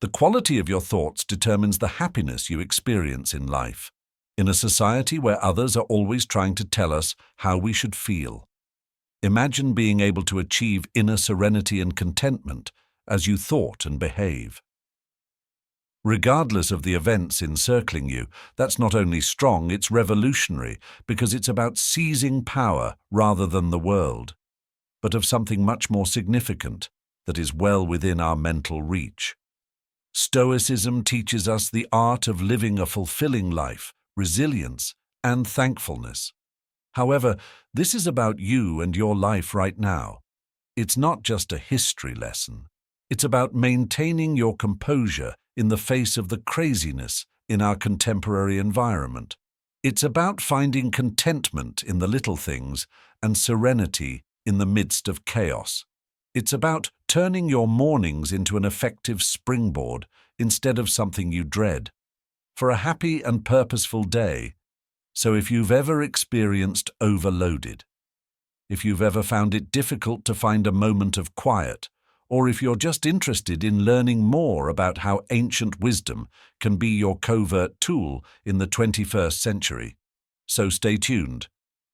The quality of your thoughts determines the happiness you experience in life, in a society where others are always trying to tell us how we should feel. Imagine being able to achieve inner serenity and contentment as you thought and behave. Regardless of the events encircling you, that's not only strong, it's revolutionary, because it's about seizing power rather than the world, but of something much more significant that is well within our mental reach. Stoicism teaches us the art of living a fulfilling life, resilience, and thankfulness. However, this is about you and your life right now. It's not just a history lesson. It's about maintaining your composure in the face of the craziness in our contemporary environment. It's about finding contentment in the little things and serenity in the midst of chaos. It's about turning your mornings into an effective springboard instead of something you dread, for a happy and purposeful day. So if you've ever experienced overloaded, if you've ever found it difficult to find a moment of quiet, or if you're just interested in learning more about how ancient wisdom can be your covert tool in the 21st century, so stay tuned.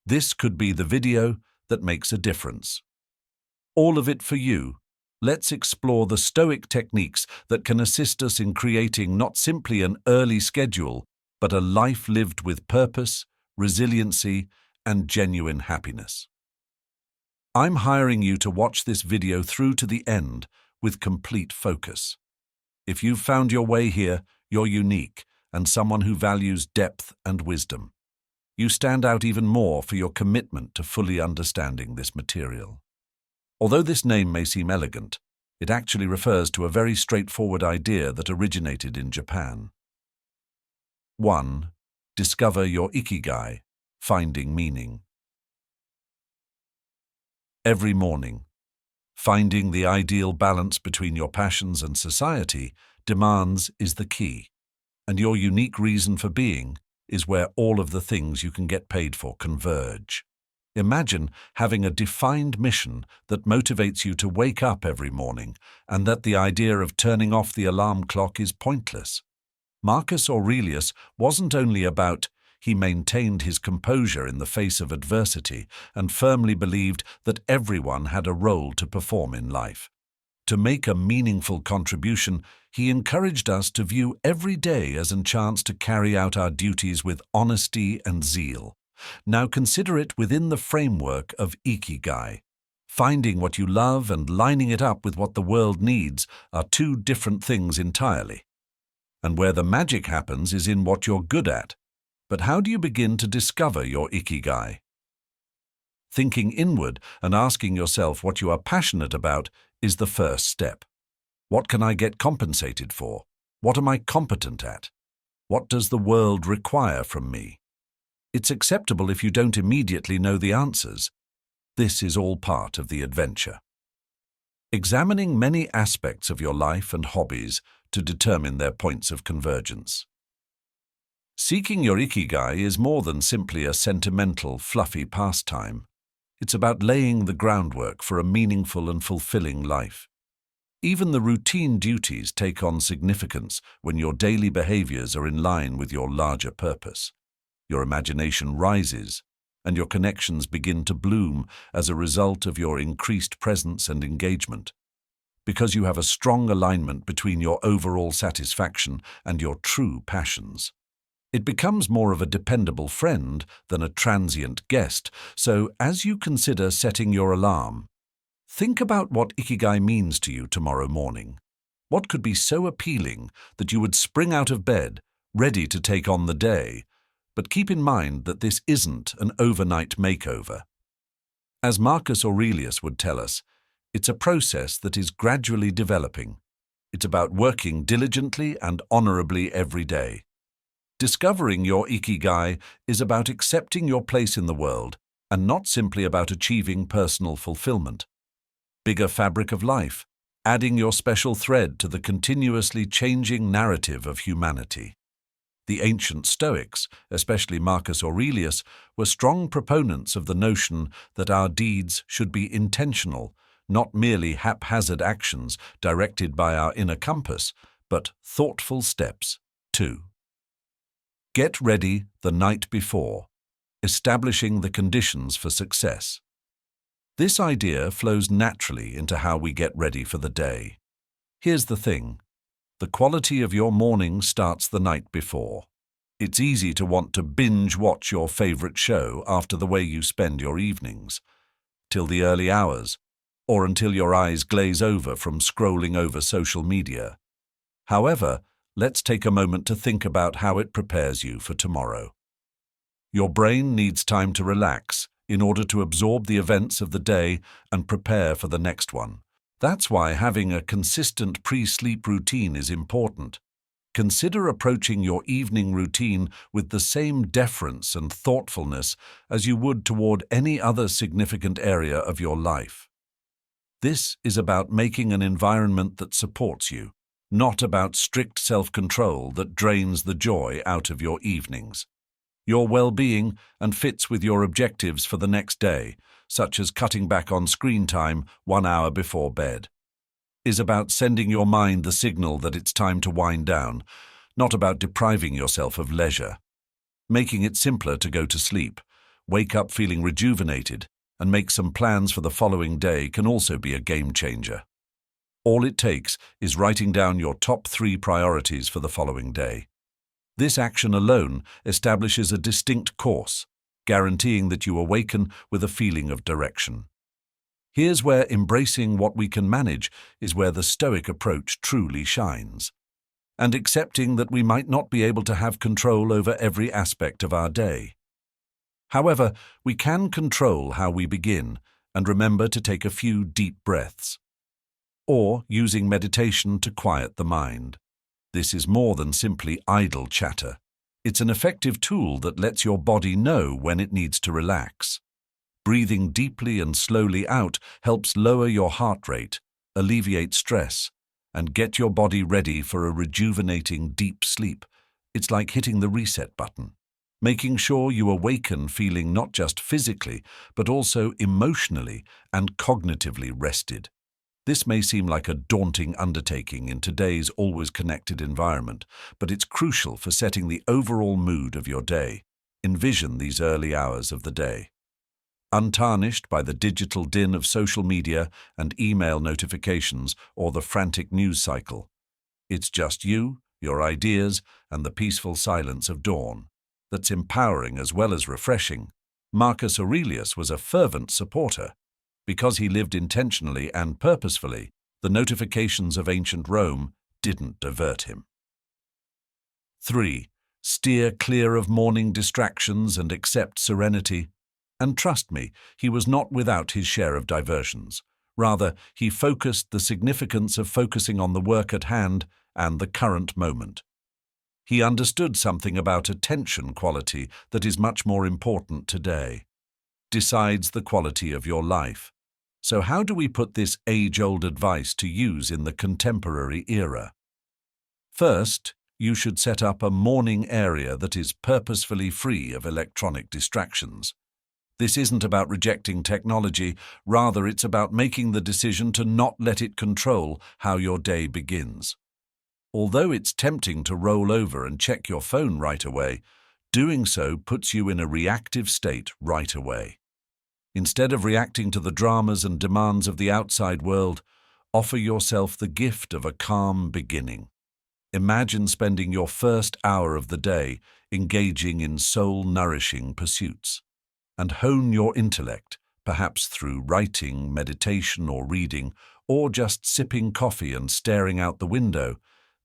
This could be the video that makes a difference. All of it for you. Let's explore the Stoic techniques that can assist us in creating not simply an early schedule, but a life lived with purpose, resiliency, and genuine happiness. I'm hiring you to watch this video through to the end with complete focus. If you've found your way here, you're unique and someone who values depth and wisdom. You stand out even more for your commitment to fully understanding this material. Although this name may seem elegant, it actually refers to a very straightforward idea that originated in Japan. 1. Discover your ikigai, finding meaning. Every morning, finding the ideal balance between your passions and society demands is the key, and your unique reason for being is where all of the things you can get paid for converge. Imagine having a defined mission that motivates you to wake up every morning, and that the idea of turning off the alarm clock is pointless. Marcus Aurelius wasn't only about he maintained his composure in the face of adversity and firmly believed that everyone had a role to perform in life. To make a meaningful contribution, he encouraged us to view every day as a chance to carry out our duties with honesty and zeal. Now consider it within the framework of ikigai. Finding what you love and lining it up with what the world needs are two different things entirely. And where the magic happens is in what you're good at. But how do you begin to discover your ikigai? Thinking inward and asking yourself what you are passionate about is the first step. What can I get compensated for? What am I competent at? What does the world require from me? It's acceptable if you don't immediately know the answers. This is all part of the adventure. Examining many aspects of your life and hobbies to determine their points of convergence. Seeking your ikigai is more than simply a sentimental, fluffy pastime. It's about laying the groundwork for a meaningful and fulfilling life. Even the routine duties take on significance when your daily behaviors are in line with your larger purpose. Your imagination rises, and your connections begin to bloom as a result of your increased presence and engagement. Because you have a strong alignment between your overall satisfaction and your true passions. It becomes more of a dependable friend than a transient guest, so as you consider setting your alarm, think about what ikigai means to you tomorrow morning. What could be so appealing that you would spring out of bed, ready to take on the day? But keep in mind that this isn't an overnight makeover. As Marcus Aurelius would tell us, it's a process that is gradually developing. It's about working diligently and honorably every day. Discovering your ikigai is about accepting your place in the world and not simply about achieving personal fulfillment. Bigger fabric of life, adding your special thread to the continuously changing narrative of humanity. The ancient Stoics, especially Marcus Aurelius, were strong proponents of the notion that our deeds should be intentional, not merely haphazard actions directed by our inner compass, but thoughtful steps too. Get ready the night before, establishing the conditions for success. This idea flows naturally into how we get ready for the day. Here's the thing. The quality of your morning starts the night before. It's easy to want to binge watch your favorite show after the way you spend your evenings, till the early hours, or until your eyes glaze over from scrolling over social media. However, let's take a moment to think about how it prepares you for tomorrow. Your brain needs time to relax in order to absorb the events of the day and prepare for the next one. That's why having a consistent pre-sleep routine is important. Consider approaching your evening routine with the same deference and thoughtfulness as you would toward any other significant area of your life. This is about making an environment that supports you, not about strict self-control that drains the joy out of your evenings. Your well-being and fits with your objectives for the next day, such as cutting back on screen time 1 hour before bed, is about sending your mind the signal that it's time to wind down, not about depriving yourself of leisure. Making it simpler to go to sleep, wake up feeling rejuvenated, and make some plans for the following day can also be a game changer. All it takes is writing down your top 3 priorities for the following day. This action alone establishes a distinct course, guaranteeing that you awaken with a feeling of direction. Here's where embracing what we can manage is where the Stoic approach truly shines, and accepting that we might not be able to have control over every aspect of our day. However, we can control how we begin and remember to take a few deep breaths, or using meditation to quiet the mind. This is more than simply idle chatter. It's an effective tool that lets your body know when it needs to relax. Breathing deeply and slowly out helps lower your heart rate, alleviate stress, and get your body ready for a rejuvenating deep sleep. It's like hitting the reset button, making sure you awaken feeling not just physically, but also emotionally and cognitively rested. This may seem like a daunting undertaking in today's always connected environment, but it's crucial for setting the overall mood of your day. Envision these early hours of the day, untarnished by the digital din of social media and email notifications or the frantic news cycle. It's just you, your ideas, and the peaceful silence of dawn. That's empowering as well as refreshing. Marcus Aurelius was a fervent supporter. Because he lived intentionally and purposefully, the notifications of ancient Rome didn't divert him. 3. Steer clear of morning distractions and accept serenity. And trust me, he was not without his share of diversions. Rather, he focused the significance of focusing on the work at hand and the current moment. He understood something about attention quality that is much more important today. Decides the quality of your life. So how do we put this age-old advice to use in the contemporary era? First, you should set up a morning area that is purposefully free of electronic distractions. This isn't about rejecting technology, rather it's about making the decision to not let it control how your day begins. Although it's tempting to roll over and check your phone right away, doing so puts you in a reactive state right away. Instead of reacting to the dramas and demands of the outside world, offer yourself the gift of a calm beginning. Imagine spending your first hour of the day engaging in soul-nourishing pursuits, and hone your intellect, perhaps through writing, meditation or reading, or just sipping coffee and staring out the window.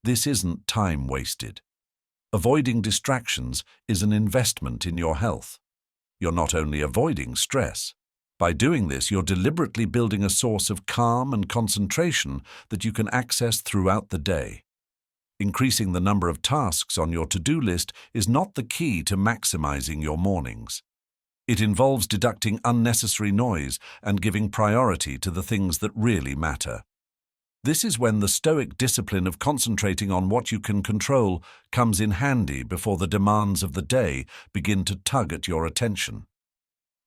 This isn't time wasted. Avoiding distractions is an investment in your health. You're not only avoiding stress. By doing this, you're deliberately building a source of calm and concentration that you can access throughout the day. Increasing the number of tasks on your to-do list is not the key to maximizing your mornings. It involves deducting unnecessary noise and giving priority to the things that really matter. This is when the Stoic discipline of concentrating on what you can control comes in handy before the demands of the day begin to tug at your attention.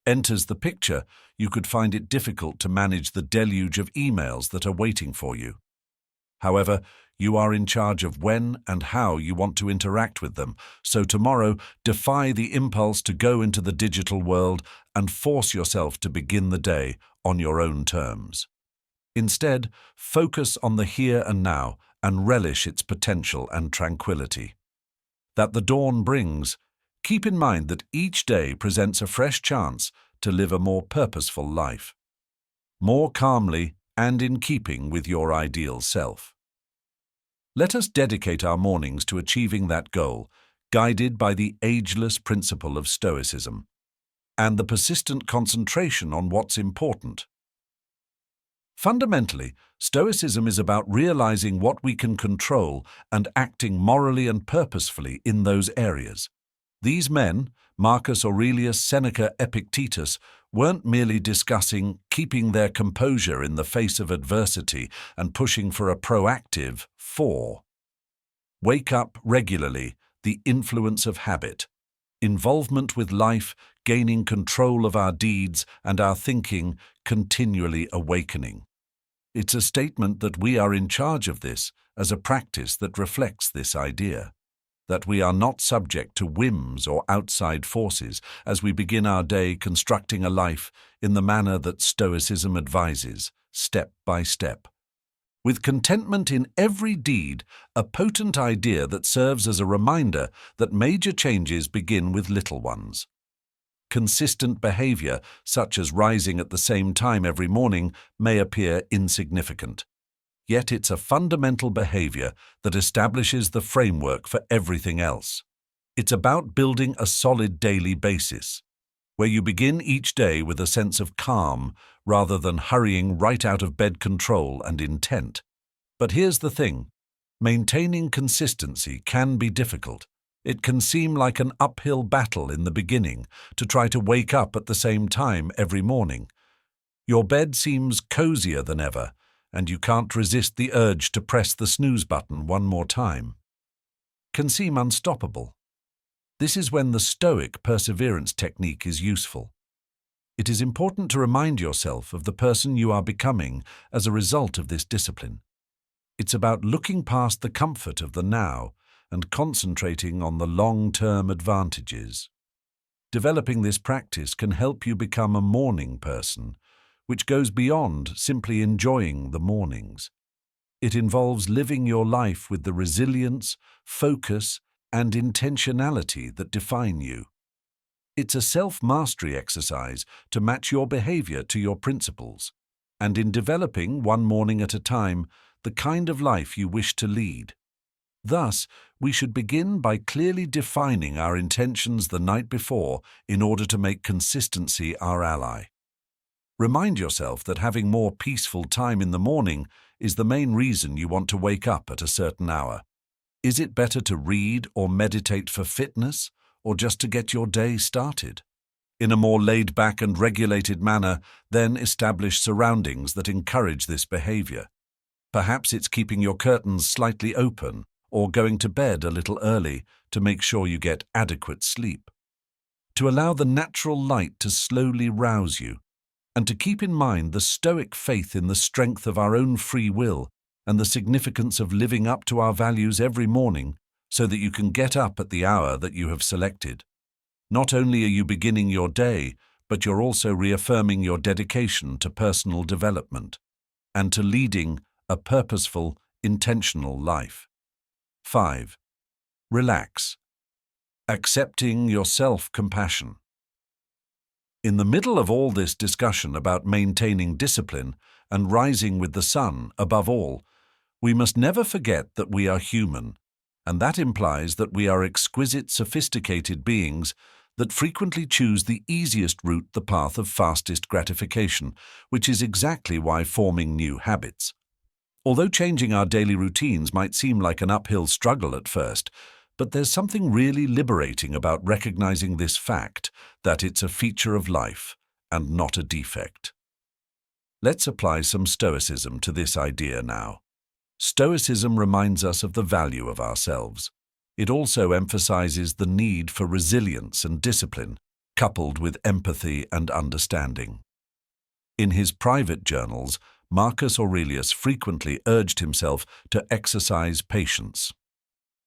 Enters the picture, you could find it difficult to manage the deluge of emails that are waiting for you. However, You are in charge of when and how you want to interact with them. So tomorrow, defy the impulse to go into the digital world and force yourself to begin the day on your own terms. Instead, focus on the here and now and relish its potential and tranquility that the dawn brings. Keep in mind that each day presents a fresh chance to live a more purposeful life, more calmly and in keeping with your ideal self. Let us dedicate our mornings to achieving that goal, guided by the ageless principle of Stoicism and the persistent concentration on what's important. Fundamentally, Stoicism is about realizing what we can control and acting morally and purposefully in those areas. These men, Marcus Aurelius, Seneca, Epictetus, weren't merely discussing keeping their composure in the face of adversity and pushing for a proactive 4. Wake up regularly, the influence of habit. Involvement with life, gaining control of our deeds and our thinking, continually awakening. It's a statement that we are in charge of this as a practice that reflects this idea, that we are not subject to whims or outside forces as we begin our day constructing a life in the manner that Stoicism advises, step by step. With contentment in every deed, a potent idea that serves as a reminder that major changes begin with little ones. Consistent behavior, such as rising at the same time every morning, may appear insignificant. Yet it's a fundamental behavior that establishes the framework for everything else. It's about building a solid daily basis, where you begin each day with a sense of calm rather than hurrying right out of bed control and intent. But here's the thing, maintaining consistency can be difficult. It can seem like an uphill battle in the beginning to try to wake up at the same time every morning. Your bed seems cozier than ever, and you can't resist the urge to press the snooze button one more time. Can seem unstoppable. This is when the Stoic perseverance technique is useful. It is important to remind yourself of the person you are becoming as a result of this discipline. It's about looking past the comfort of the now and concentrating on the long-term advantages. Developing this practice can help you become a morning person, which goes beyond simply enjoying the mornings. It involves living your life with the resilience, focus, and intentionality that define you. It's a self-mastery exercise to match your behavior to your principles, and in developing one morning at a time, the kind of life you wish to lead. Thus, we should begin by clearly defining our intentions the night before in order to make consistency our ally. Remind yourself that having more peaceful time in the morning is the main reason you want to wake up at a certain hour. Is it better to read or meditate for fitness, or just to get your day started? In a more laid-back and regulated manner, then establish surroundings that encourage this behavior. Perhaps it's keeping your curtains slightly open, or going to bed a little early to make sure you get adequate sleep. To allow the natural light to slowly rouse you, and to keep in mind the Stoic faith in the strength of our own free will and the significance of living up to our values every morning so that you can get up at the hour that you have selected. Not only are you beginning your day, but you're also reaffirming your dedication to personal development and to leading a purposeful, intentional life. 5. Relax. Accepting your self-compassion. In the middle of all this discussion about maintaining discipline and rising with the sun above all, we must never forget that we are human, and that implies that we are exquisite, sophisticated beings that frequently choose the easiest route, the path of fastest gratification, which is exactly why forming new habits. Although changing our daily routines might seem like an uphill struggle at first, but there's something really liberating about recognizing this fact, that it's a feature of life and not a defect. Let's apply some Stoicism to this idea now. Stoicism reminds us of the value of ourselves. It also emphasizes the need for resilience and discipline, coupled with empathy and understanding. In his private journals, Marcus Aurelius frequently urged himself to exercise patience.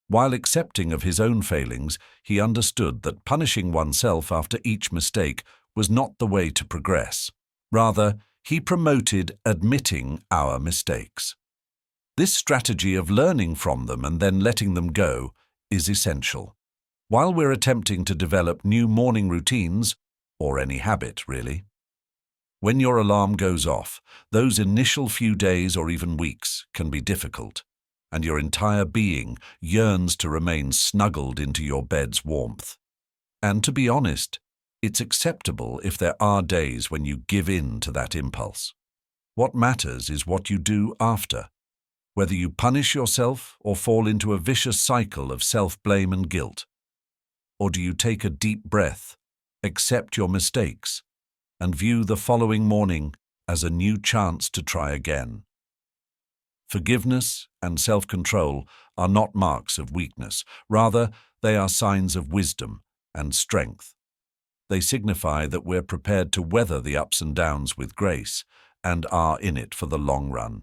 While accepting of his own failings, he understood that punishing oneself after each mistake was not the way to progress. Rather, he promoted admitting our mistakes. This strategy of learning from them and then letting them go is essential. While we're attempting to develop new morning routines, or any habit really, when your alarm goes off, those initial few days or even weeks can be difficult, and your entire being yearns to remain snuggled into your bed's warmth. And to be honest, it's acceptable if there are days when you give in to that impulse. What matters is what you do after, whether you punish yourself or fall into a vicious cycle of self-blame and guilt. Or do you take a deep breath, accept your mistakes, and view the following morning as a new chance to try again? Forgiveness and self-control are not marks of weakness. Rather, they are signs of wisdom and strength. They signify that we're prepared to weather the ups and downs with grace and are in it for the long run.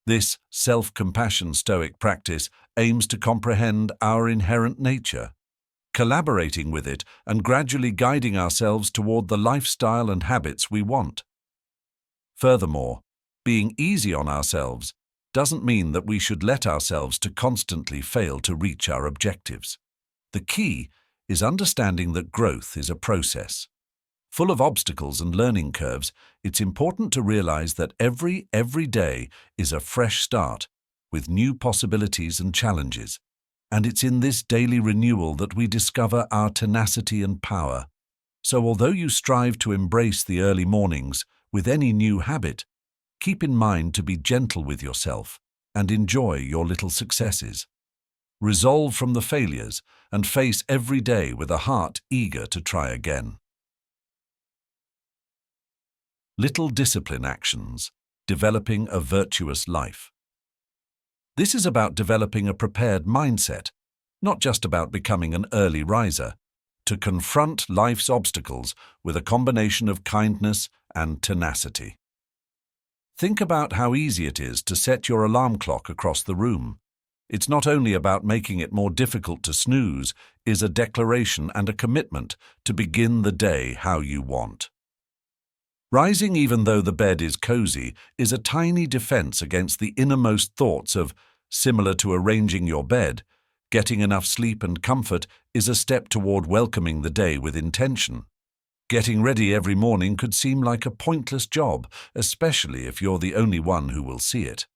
This self-compassion Stoic practice aims to comprehend our inherent nature, collaborating with it and gradually guiding ourselves toward the lifestyle and habits we want. Furthermore, being easy on ourselves doesn't mean that we should let ourselves to constantly fail to reach our objectives. The key is understanding that growth is a process. Full of obstacles and learning curves, it's important to realize that every day is a fresh start with new possibilities and challenges. And it's in this daily renewal that we discover our tenacity and power. So although you strive to embrace the early mornings with any new habit, keep in mind to be gentle with yourself and enjoy your little successes. Resolve from the failures and face every day with a heart eager to try again. Little discipline actions, developing a virtuous life. This is about developing a prepared mindset, not just about becoming an early riser, to confront life's obstacles with a combination of kindness and tenacity. Think about how easy it is to set your alarm clock across the room. It's not only about making it more difficult to snooze, it's a declaration and a commitment to begin the day how you want. Rising even though the bed is cozy is a tiny defense against the innermost thoughts of, similar to arranging your bed, getting enough sleep and comfort is a step toward welcoming the day with intention. Getting ready every morning could seem like a pointless job, especially if you're the only one who will see it.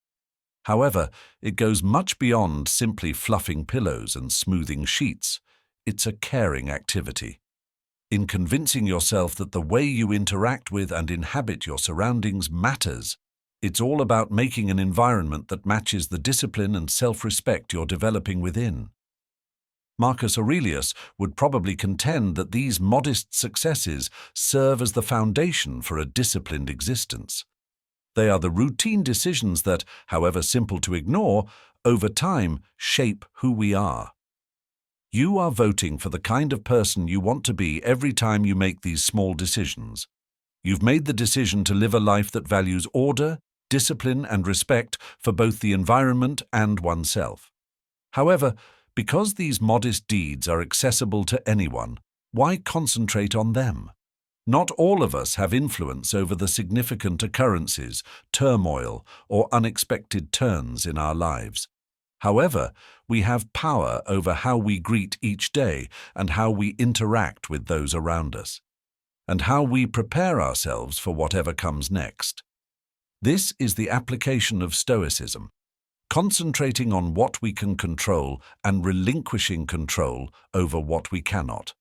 However, it goes much beyond simply fluffing pillows and smoothing sheets. It's a caring activity. In convincing yourself that the way you interact with and inhabit your surroundings matters, it's all about making an environment that matches the discipline and self-respect you're developing within. Marcus Aurelius would probably contend that these modest successes serve as the foundation for a disciplined existence. They are the routine decisions that, however simple to ignore, over time shape who we are. You are voting for the kind of person you want to be every time you make these small decisions. You've made the decision to live a life that values order, discipline, and respect for both the environment and oneself. However, because these modest deeds are accessible to anyone, why concentrate on them? Not all of us have influence over the significant occurrences, turmoil, or unexpected turns in our lives. However, we have power over how we greet each day and how we interact with those around us, and how we prepare ourselves for whatever comes next. This is the application of Stoicism, concentrating on what we can control and relinquishing control over what we cannot.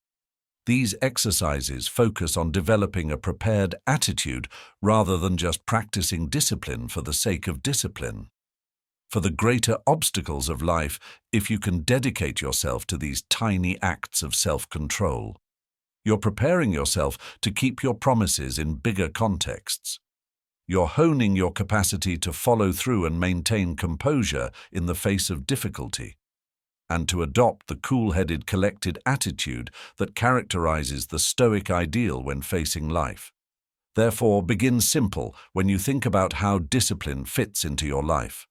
These exercises focus on developing a prepared attitude rather than just practicing discipline for the sake of discipline. For the greater obstacles of life, if you can dedicate yourself to these tiny acts of self-control, you're preparing yourself to keep your promises in bigger contexts. You're honing your capacity to follow through and maintain composure in the face of difficulty, and to adopt the cool-headed, collected attitude that characterizes the Stoic ideal when facing life. Therefore, begin simple when you think about how discipline fits into your life.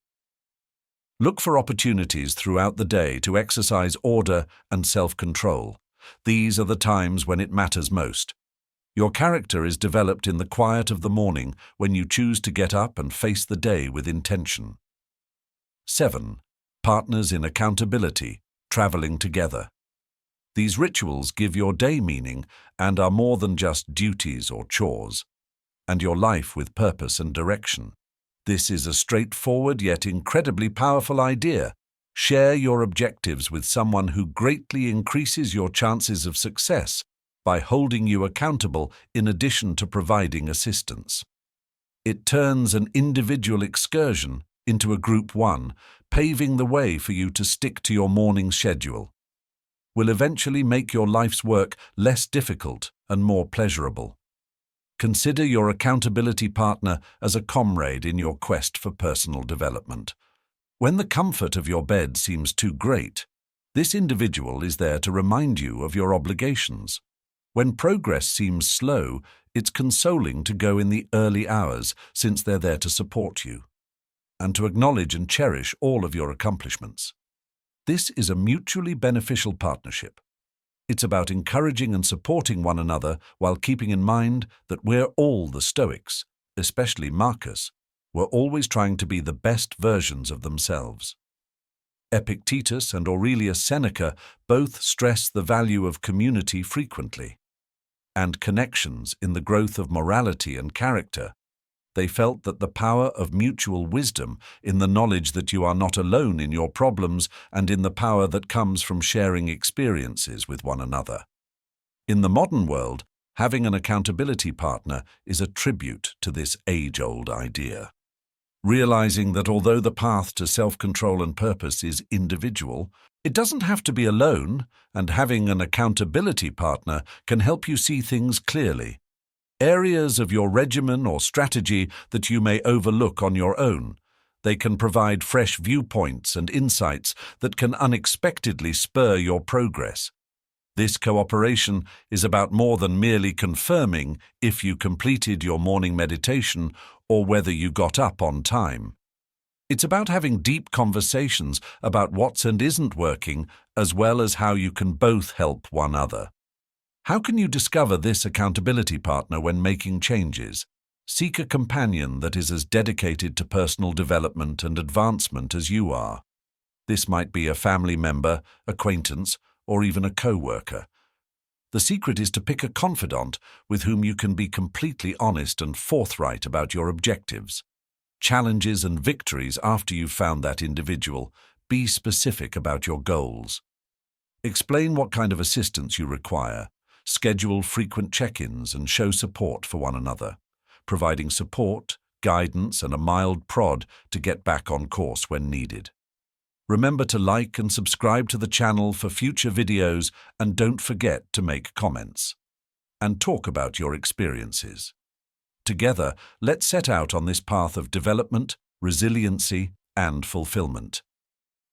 Look for opportunities throughout the day to exercise order and self-control. These are the times when it matters most. Your character is developed in the quiet of the morning when you choose to get up and face the day with intention. 7. Partners in accountability, traveling together. These rituals give your day meaning and are more than just duties or chores, and your life with purpose and direction. This is a straightforward yet incredibly powerful idea. Share your objectives with someone who greatly increases your chances of success by holding you accountable in addition to providing assistance. It turns an individual excursion into a group one, paving the way for you to stick to your morning schedule. Will eventually make your life's work less difficult and more pleasurable. Consider your accountability partner as a comrade in your quest for personal development. When the comfort of your bed seems too great, this individual is there to remind you of your obligations. When progress seems slow, it's consoling to go in the early hours, since they're there to support you, and to acknowledge and cherish all of your accomplishments. This is a mutually beneficial partnership. It's about encouraging and supporting one another while keeping in mind that we're all the Stoics, especially Marcus, were always trying to be the best versions of themselves. Epictetus and Aurelius Seneca both stress the value of community frequently, and connections in the growth of morality and character. They felt that the power of mutual wisdom, in the knowledge that you are not alone in your problems, and in the power that comes from sharing experiences with one another. In the modern world, having an accountability partner is a tribute to this age-old idea. Realizing that although the path to self-control and purpose is individual, it doesn't have to be alone, and having an accountability partner can help you see things clearly. Areas of your regimen or strategy that you may overlook on your own. They can provide fresh viewpoints and insights that can unexpectedly spur your progress. This cooperation is about more than merely confirming if you completed your morning meditation or whether you got up on time. It's about having deep conversations about what's and isn't working, as well as how you can both help one another. How can you discover this accountability partner when making changes? Seek a companion that is as dedicated to personal development and advancement as you are. This might be a family member, acquaintance, or even a co-worker. The secret is to pick a confidant with whom you can be completely honest and forthright about your objectives, challenges and victories after you've found that individual. Be specific about your goals. Explain what kind of assistance you require. Schedule frequent check-ins and show support for one another, providing support, guidance, and a mild prod to get back on course when needed. Remember to like and subscribe to the channel for future videos, and don't forget to make comments and talk about your experiences. Together, let's set out on this path of development, resiliency, and fulfillment.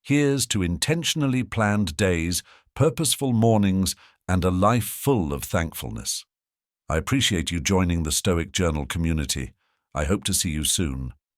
Here's to intentionally planned days, purposeful mornings, and a life full of thankfulness. I appreciate you joining the Stoic Journal community. I hope to see you soon.